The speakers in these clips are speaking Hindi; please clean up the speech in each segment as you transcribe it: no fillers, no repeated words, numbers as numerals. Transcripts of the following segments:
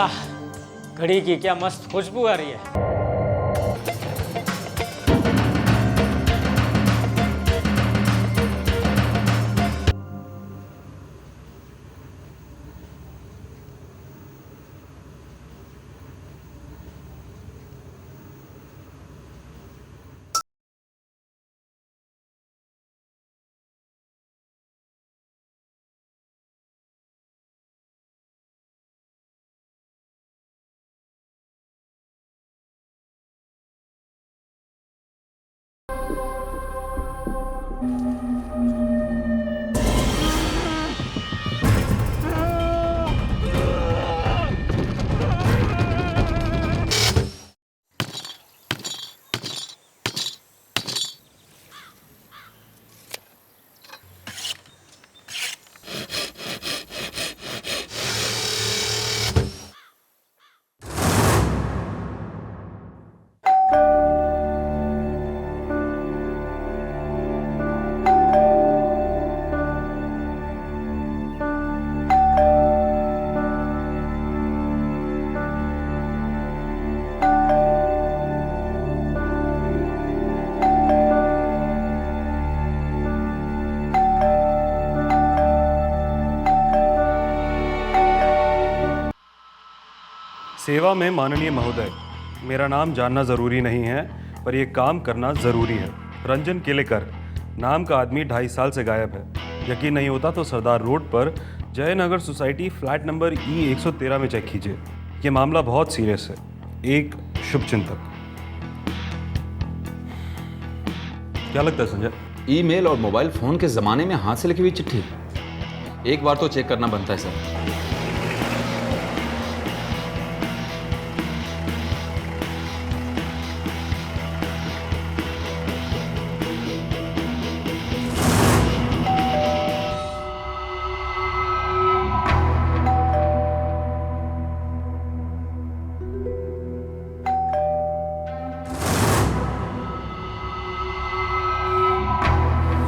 वाह, घड़ी की क्या मस्त खुशबू आ रही है। सेवा में माननीय महोदय, मेरा नाम जानना ज़रूरी नहीं है, पर यह काम करना ज़रूरी है। रंजन केलेकर नाम का आदमी 2.5 साल से गायब है। यकीन नहीं होता तो सरदार रोड पर Jaynagar society flat number E113 में चेक कीजिए। ये मामला बहुत सीरियस है। एक शुभचिंतक। क्या लगता है संजय? ईमेल और मोबाइल फोन के जमाने में हाथ से लिखी हुई चिट्ठी, एक बार तो चेक करना बनता है सर।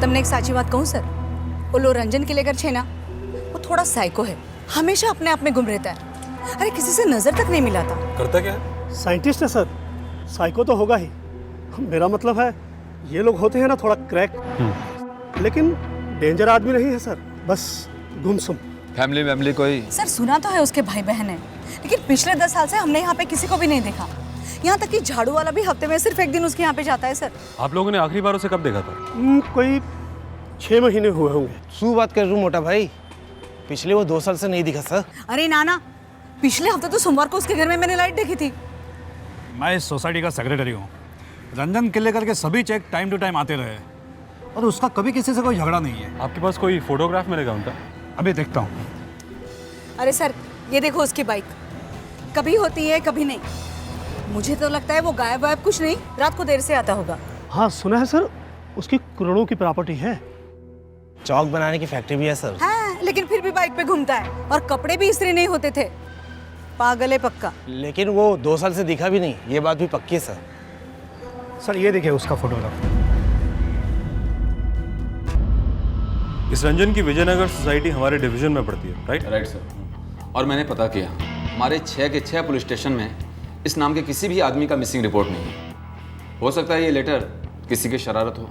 તમને એક સાચી વાત કહું સર, ઓલો રંજન કેલેકર છે ना, वो थोड़ा साइको है, हमेशा अपने आप में गुम रहता है। अरे किसी से नजर तक नहीं मिलाता। करता क्या है? साइंटिस्ट है सर, साइको तो होगा ही। मेरा मतलब है ये लोग होते हैं ना थोड़ा क्रैक, लेकिन डेंजर आदमी नहीं है सर, बस गुमसुम। फैमिली कोई? सर सुना तो है उसके भाई बहन है, लेकिन पिछले 10 साल से हमने यहाँ पे किसी को भी नहीं देखा। यहाँ तक कि झाड़ू वाला भी हफ्ते में सिर्फ एक दिन उसके यहाँ पे जाता है सर। आप लोगों ने आखिरी बार उसे कब देखा था? कोई 6 महीने हुए होंगे। शू बात कर रहा हूँ मोटा भाई, पिछले वो 2 साल से नहीं दिखा सर। अरे नाना, पिछले हफ्ते तो सोमवार को उसके घर में मैंने लाइट देखी थी। मैं इस सोसाइटी का सेक्रेटरी हूँ। रंजन केलेकर के सभी चेक टाइम टू टाइम आते रहे और उसका कभी किसी से कोई झगड़ा नहीं है। आपके पास कोई फोटोग्राफ मिलेगा उनका? अभी देखता हूँ। अरे सर ये देखो उसकी बाइक, कभी होती है कभी नहीं। मुझे तो लगता है वो गायब वायब कुछ नहीं, रात को देर से आता होगा। हाँ सुना है सर, उसकी करोड़ों की प्रॉपर्टी है। चौक बनाने की फैक्ट्री भी है सर। हाँ, लेकिन फिर भी बाइक पे घूमता है और कपड़े भी इस्त्री नहीं होते थे। पागल है पक्का। लेकिन वो 2 साल से दिखा भी नहीं, ये बात भी पक्की है सर। सर ये देखिए उसका फोटोग्राफ। इस रंजन की विजयनगर सोसाइटी हमारे डिवीजन में पड़ती है, राइट? Right sir. और मैंने पता किया, हमारे 6 के 6 पुलिस स्टेशन में इस नाम के किसी भी आदमी का मिसिंग रिपोर्ट नहीं है। हो सकता है ये लेटर किसी की शरारत हो।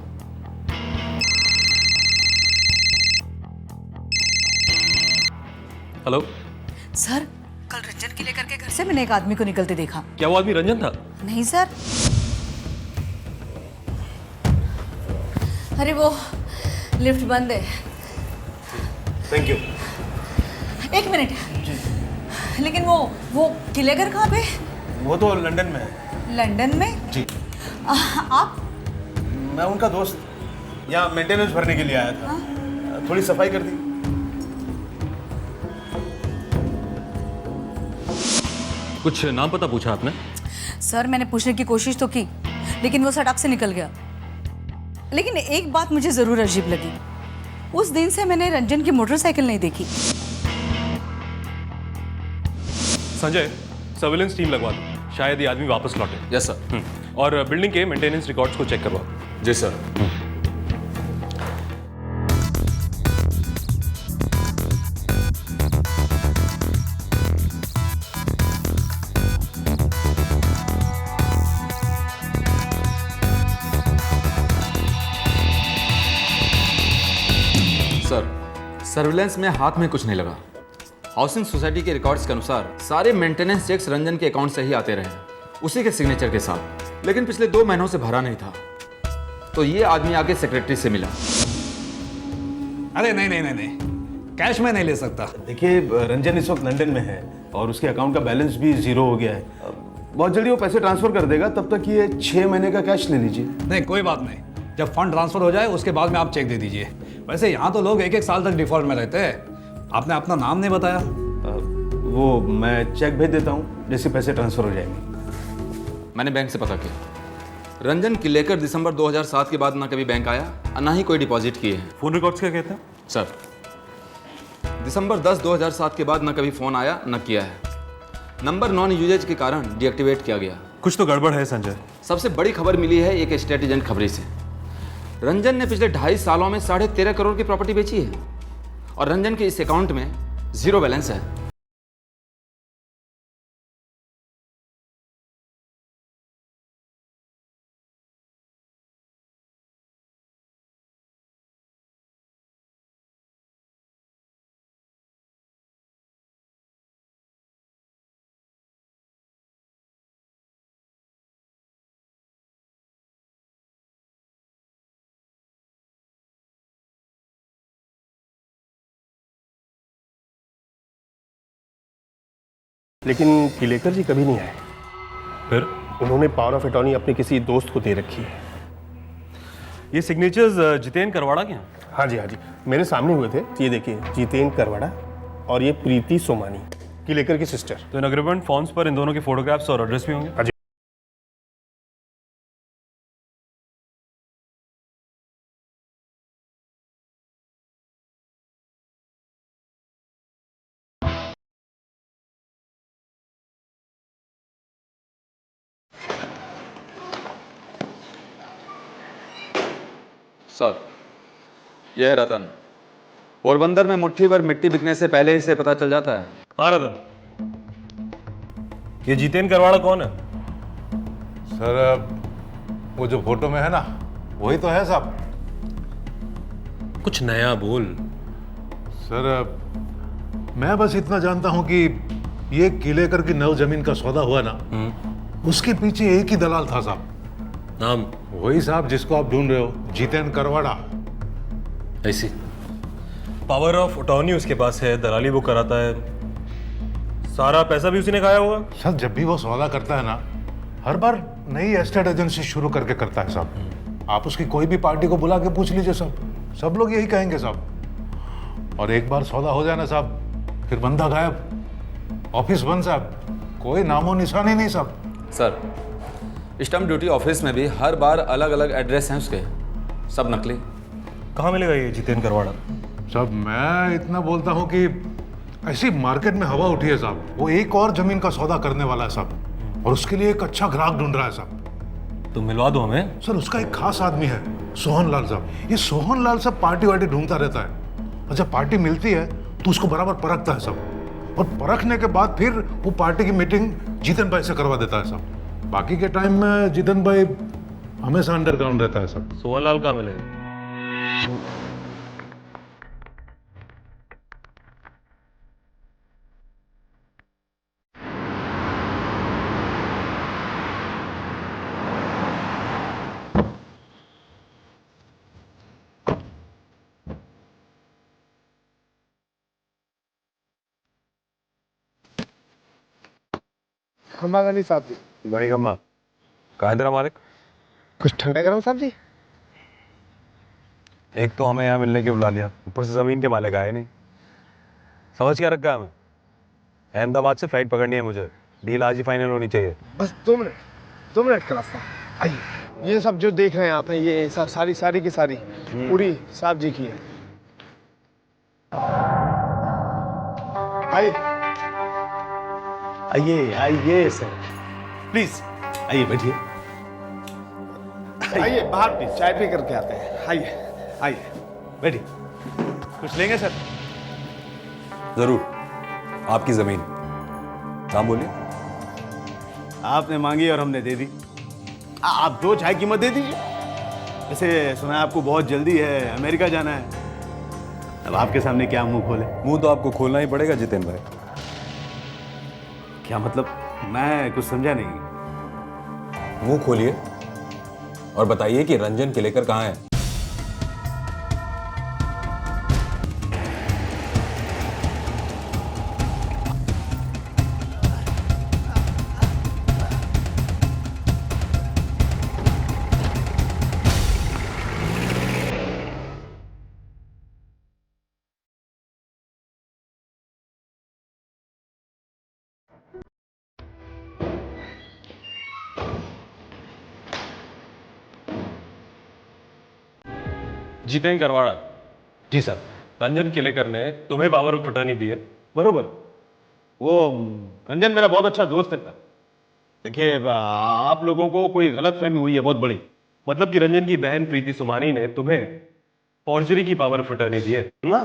हेलो सर, कल रंजन केलेकर के घर से मैंने एक आदमी को निकलते देखा। क्या वो आदमी रंजन था? नहीं सर, अरे वो लिफ्ट बंद है। Thank you. एक मिनट, लेकिन वो केलेकर कहाँ पे? वो तो लंदन में है। लंदन में? जी। आप? मैं उनका दोस्त, यहाँ मेंटेनेंस भरने के लिए आया था। थोड़ी सफाई कर दी। कुछ नाम पता पूछा आपने? सर मैंने पूछने की कोशिश तो की, लेकिन वो सड़क से निकल गया। लेकिन एक बात मुझे जरूर अजीब लगी, उस दिन से मैंने रंजन की मोटरसाइकिल नहीं देखी। संजय, सर्विलेंस टीम लगवा दो, शायद ये आदमी वापस लौटे। Yes sir. और बिल्डिंग के मेंटेनेंस रिकॉर्ड्स को चेक करवाओ। जी सर। सर, सर्विलेंस में हाथ में कुछ नहीं लगा। हाउसिंग सोसाइटी के रिकॉर्ड्स के अनुसार सारे मेंटेनेंस चेक्स रंजन के अकाउंट से ही आते रहे, उसी के सिग्नेचर के साथ। लेकिन पिछले 2 महीनों से भरा नहीं था, तो ये आदमी आके सेक्रेटरी से मिला। अरे नहीं नहीं नहीं नहीं, कैश में नहीं ले सकता। देखिए, रंजन इस वक्त लंदन में है और उसके अकाउंट का बैलेंस भी 0 हो गया है। बहुत जल्दी वो पैसे ट्रांसफर कर देगा, तब तक ये 6 महीने का कैश ले लीजिए। नहीं कोई बात नहीं, जब फंड ट्रांसफर हो जाए उसके बाद में आप चेक दे दीजिए। वैसे यहाँ तो लोग 1-1 साल तक डिफॉल्ट में रहते हैं। आपने अपना नाम नहीं बताया। वो मैं चेक भेज देता हूँ जैसे पैसे ट्रांसफर हो जाएंगे। मैंने बैंक से पता किया, रंजन किलेकर दिसंबर 2007 के बाद ना कभी बैंक आया और ना ही कोई डिपॉजिट किए हैं। फ़ोन रिकॉर्ड्स क्या कहते हैं? सर, दिसंबर 10, 2007 के बाद ना कभी फ़ोन आया ना किया है। नंबर नॉन यूजेज के कारण डीएक्टिवेट किया गया। कुछ तो गड़बड़ है संजय। सबसे बड़ी खबर मिली है एक एस्टेट एजेंट खबरी से। रंजन ने पिछले 2.5 सालों में 13.5 करोड़ की प्रॉपर्टी बेची है और रंजन के इस अकाउंट में 0 बैलेंस है। लेकिन किलेकर जी कभी नहीं आए। फिर उन्होंने पावर ऑफ अटॉर्नी अपने किसी दोस्त को दे रखी है। ये सिग्नेचर्स जितेन करवाड़ा के हैं? हाँ जी, मेरे सामने हुए थे। ये देखिए, जितेन करवाड़ा और ये प्रीति सोमानी, किलेकर की सिस्टर। तो इन अग्रीमेंट फॉर्म्स पर इन दोनों के फोटोग्राफ्स और एड्रेस भी होंगे? हाँ जी। सर, यह है रतन। पोरबंदर में मुट्ठी भर मिट्टी बिकने से पहले ही से पता चल जाता है। हाँ रतन, ये जितेन करवाड़ा कौन है? सर, वो जो फोटो में है ना, वही तो है साहब। कुछ नया बोल। सर, मैं बस इतना जानता हूं कि ये किलेकर की नव जमीन का सौदा हुआ ना, उसके पीछे एक ही दलाल था साहब। नाम? वही साहब जिसको आप ढूंढ रहे हो, जितेन करवाड़ा। ऐसी पावर ऑफ अटॉर्नी उसके पास है, दलाली वो कराता है, सारा पैसा भी उसी ने खाया होगा। सर, जब भी वो सौदा करता है ना, हर बार नई एस्टेट एजेंसी शुरू करके करता है साहब। आप उसकी कोई भी पार्टी को बुला के पूछ लीजिए साहब, सब लोग यही कहेंगे साहब। और एक बार सौदा हो जाए ना साहब, फिर बंदा गायब, ऑफिस बंद साहब, कोई नामो निशानी नहीं साहब। सर, स्टम्प ड्यूटी ऑफिस में भी हर बार अलग अलग एड्रेस हैं उसके, सब नकली। कहाँ मिलेगा ये जितेन करवाड़ा? साहब, मैं इतना बोलता हूँ कि ऐसी मार्केट में हवा उठी है साहब, वो एक और जमीन का सौदा करने वाला है साहब, और उसके लिए एक अच्छा ग्राहक ढूंढ रहा है साहब। तो मिलवा दो हमें। सर, उसका एक खास आदमी है, सोहन लाल साहब। ये सोहन लाल साहब पार्टी वार्टी ढूंढता रहता है, और जब पार्टी मिलती है तो उसको बराबर परखता है साहब, और परखने के बाद फिर वो पार्टी की मीटिंग जितेन भाई से करवा देता है साहब। बाकी के टाइम में जितेन भाई हमेशा अंडरग्राउंड रहता है साहब। सोहन लाल कहाँ मिलेगा? खम्मा गनी साहब जी। बड़ी खम्मा कहा तेरा मालिक? कुछ ठंडा करो साहब जी। एक तो हमें यहाँ मिलने के बुला लिया, ऊपर से जमीन के मालिक आए नहीं। समझ क्या रखा है हमें? अहमदाबाद से फ्लाइट पकड़नी है मुझे, डील आज ही फाइनल होनी चाहिए। बस 2 मिनट का रास्ता। आइए, ये सब जो देख रहे हैं आप, ये सब सारी की सारी पूरी साहब जी की है। आइए सर, प्लीज आइए, बैठिए। आइए बाहर भी चाय पी करके आते हैं। आइए बैठिए। कुछ लेंगे सर? जरूर। आपकी जमीन, नाम बोलिए। आपने मांगी और हमने दे दी। आप 2 चाय कीमत दे दीजिए। वैसे सुना है आपको बहुत जल्दी है, अमेरिका जाना है। अब आपके सामने क्या मुंह खोले? मुंह तो आपको खोलना ही पड़ेगा जितेंद्र भाई। क्या मतलब? मैं कुछ समझा नहीं। मुंह खोलिए और बताइए कि रंजन केलेकर कहाँ है। जीतेंद्र करवाड़ा, जी सर। रंजन केलेकर ने तुम्हें पावर ऑफ अटर्नी दी है। बरोबर। वो रंजन मेरा बहुत अच्छा दोस्त है। देखिए, आप लोगों को कोई गलत फहमी हुई है बहुत बड़ी। मतलब कि रंजन की बहन प्रीति सुमानी ने तुम्हें फॉर्जरी की पावर ऑफ अटर्नी दी है ना,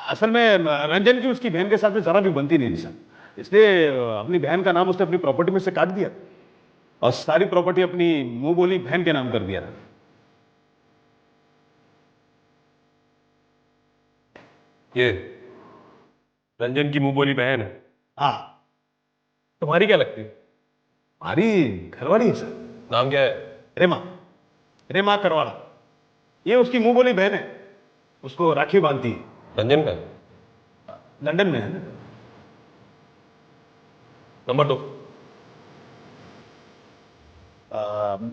असल में रंजन की उसकी बहन के साथ में जरा भी बनती नहीं थी सर। इसलिए अपनी बहन का नाम उसने अपनी प्रॉपर्टी में से काट दिया और सारी प्रॉपर्टी अपनी मुंह बोली बहन के नाम कर दिया था। ये रंजन की मुंह बोली बहन है। हाँ। तुम्हारी क्या लगती है? हमारी घरवाली है सर। नाम क्या है? रेमा। रेमा करवाड़ा। ये उसकी मुंह बोली बहन है, उसको राखी बांधती है। रंजन का लंदन में है ना। नंबर दो।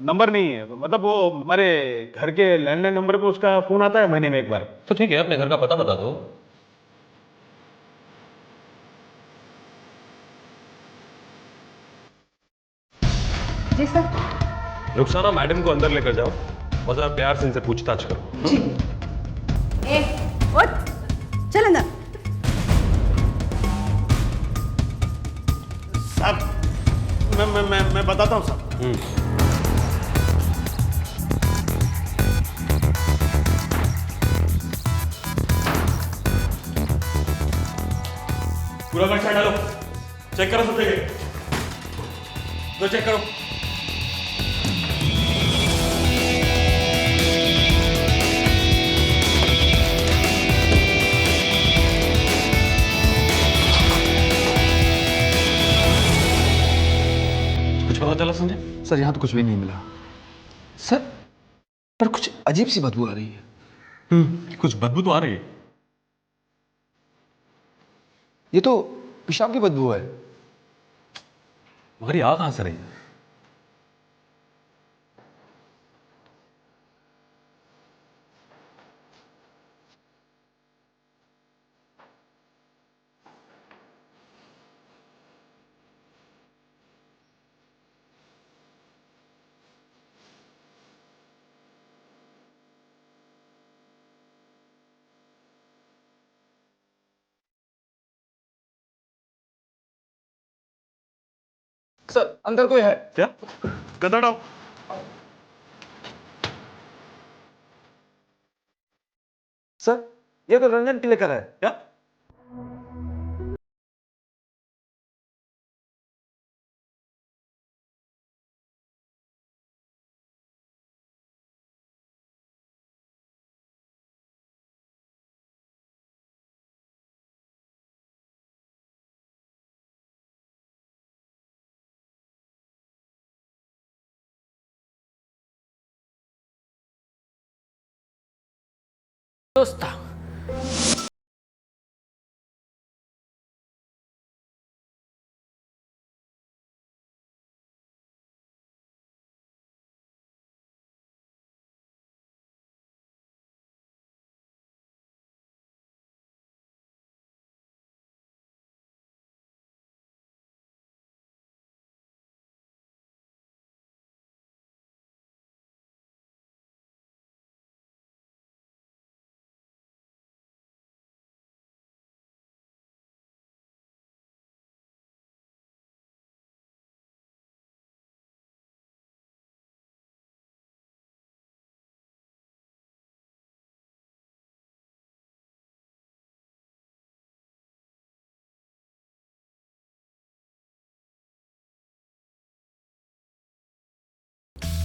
नंबर नहीं है, मतलब वो हमारे घर के लैंडलाइन नंबर पे उसका फोन आता है महीने में एक बार। तो ठीक है, अपने घर का पता बता दो। जी सर। रुखसाना मैडम को अंदर लेकर जाओ और जरा प्यार से इनसे पूछताछ करो। जी। ए, उठ, चल अंदर। साहब, मैं बताता हूँ साहब। पूरा खर्चा डालो, चेक करो सब जगह, तो चेक करो। कुछ पता चला संजय? सर यहाँ तो कुछ भी नहीं मिला सर, पर कुछ अजीब सी बदबू आ रही है। कुछ बदबू तो आ रही है। ये तो पेशाब की बदबू है। मगर ये आ कहां से रही है? सर अंदर कोई है क्या? गदा डाओ। सर, ये तो रंजन केलेकर है। क्या? दोस्त था।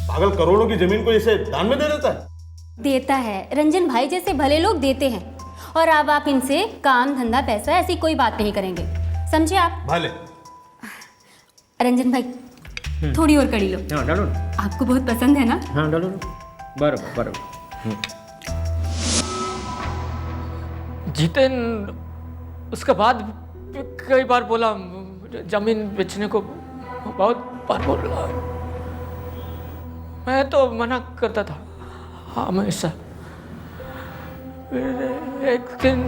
पागल करोड़ों की जमीन को इसे दान में दे देता है। देता है, रंजन भाई जैसे भले लोग देते हैं। और अब आप इनसे काम धंधा पैसा ऐसी कोई बात नहीं करेंगे, समझे आप? भले। रंजन भाई थोड़ी और कड़ी लो। हाँ डालो ना। आपको बहुत पसंद है ना? हाँ डालो ना। बराबर बराबर। जीतन उसके बाद कई बार बोला, जमीन बेचने को बहुत बार बोला। मैं तो मना करता था हमेशा। एक दिन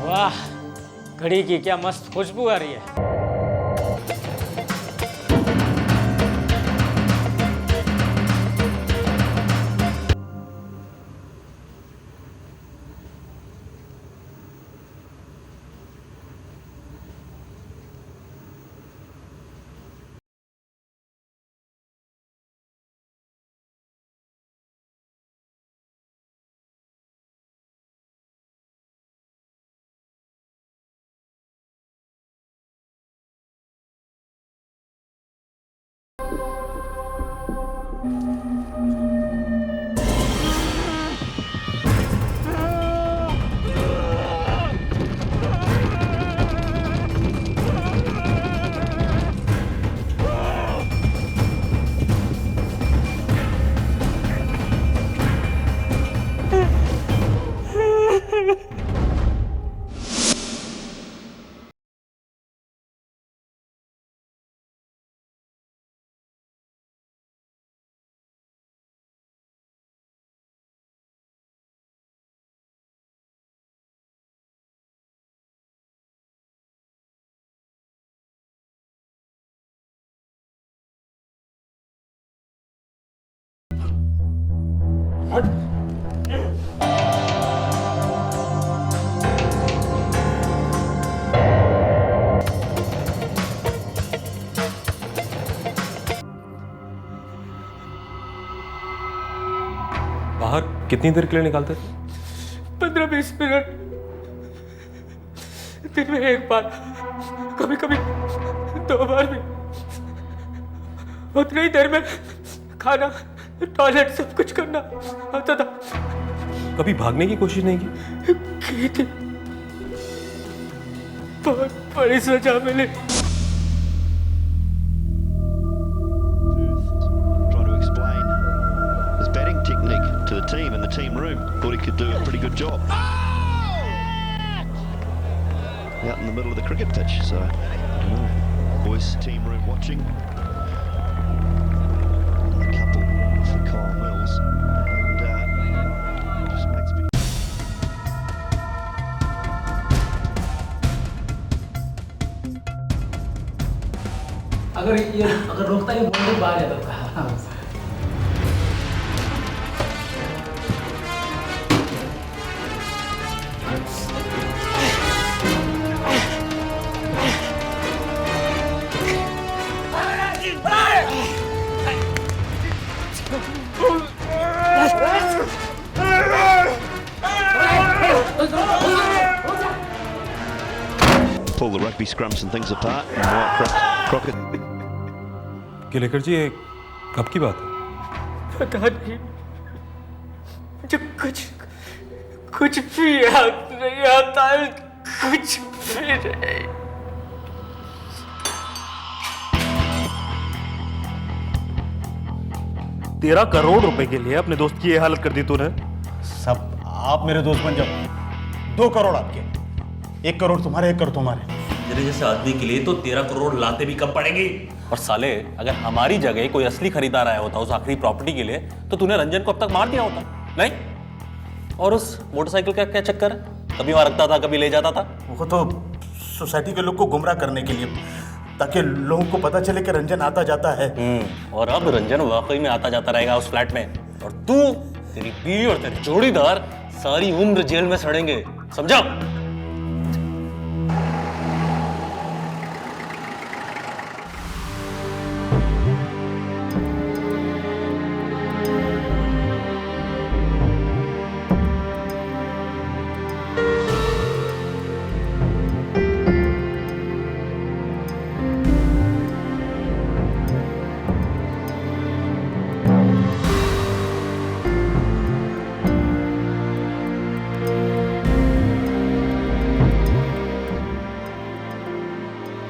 वाह, घड़ी की क्या मस्त खुशबू आ रही है। बाहर कितनी देर के लिए निकालते? 15-20 मिनट, दिन में एक बार, कभी कभी 2 बार भी। उतनी ही देर में खाना, टॉयलेट सब कुछ करना आता था। कभी भागने की कोशिश नहीं की थी, बहुत बड़ी सजा मिली। To the team in the team room, thought he could do a pretty good job out in the middle of the cricket pitch. So, I don't know. Boys team room watching. Another couple for Kyle Mills, and just makes me. अगर रोकता ही बॉल बाहर जाता था। Pull the rugby scrums and things apart. And White Crockett. Kelkar जी, ये कब की बात है? पता नहीं, मुझे कुछ भी याद नहीं आता है, कुछ भी नहीं। ₹13 करोड़ के लिए अपने दोस्त की ये हालत कर दी तूने। सब आप मेरे दोस्त बन जाओ, 2 करोड़ आपके। 1 करोड़ तुम्हारे, 1 करोड़ तुम्हारे। तेरे जैसे आदमी के लिए तो 13 करोड़ लाते भी कम पड़ेगी। और साले, अगर हमारी जगह कोई असली खरीदार आया होता उस आखिरी प्रॉपर्टी के लिए, तो तूने रंजन को अब तक मार दिया होता, नहीं? और उस मोटरसाइकिल का क्या चक्कर है? कभी वहां रखता था, कभी ले जाता था। वो तो सोसाइटी के लोग को गुमराह करने के लिए, ताकि लोगों को पता चले कि रंजन आता जाता है। और अब रंजन वाकई में आता जाता रहेगा उस फ्लैट में, और तू, तेरी बीवी और तेरे जोड़ीदार सारी उम्र जेल में सड़ेंगे, समझा?